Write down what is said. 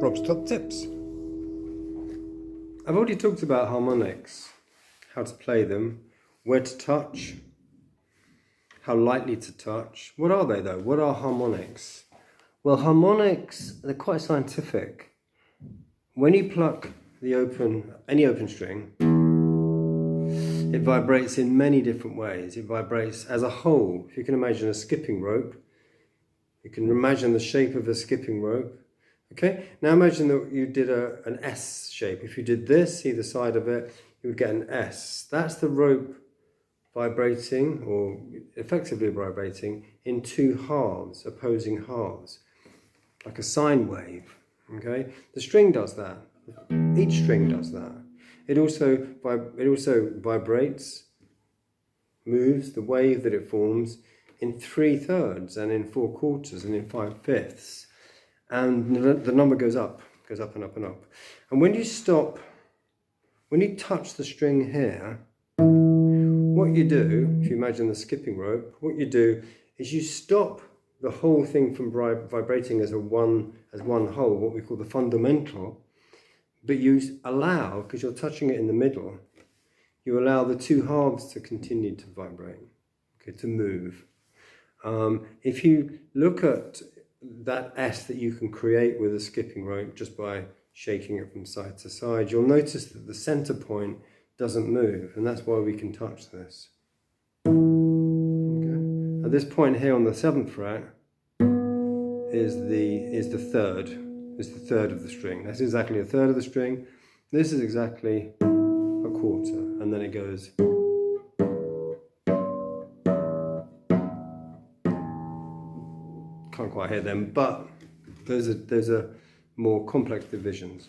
Rob's Top Tips. I've already talked about harmonics, how to play them, where to touch, how lightly to touch. What are they though? What are harmonics? Well, harmonics, they're quite scientific. When you pluck any open string, it vibrates in many different ways. It vibrates as a whole. If you can imagine a skipping rope, you can imagine the shape of a skipping rope. Okay, now imagine that you did an S shape. If you did this, either side of it, you would get an S. That's the rope vibrating, or effectively vibrating, in two halves, opposing halves, like a sine wave. Okay, the string does that. Each string does that. It also vibrates, moves, the wave that it forms, in 3/3 and in 4/4 and in 5/5. And the number goes up and up and up. And when you touch the string here, what you do, if you imagine the skipping rope, what you do is you stop the whole thing from vibrating as one whole, what we call the fundamental, but you allow, because you're touching it in the middle, you allow the two halves to continue to vibrate, okay, to move. If you look at that S that you can create with a skipping rope just by shaking it from side to side, you'll notice that the center point doesn't move, and that's why we can touch this. Okay. At this point here on the 7th fret is the third of the string. That's exactly a third of the string. This is exactly a quarter, and then it goes. Can't quite hear them, but those are more complex divisions.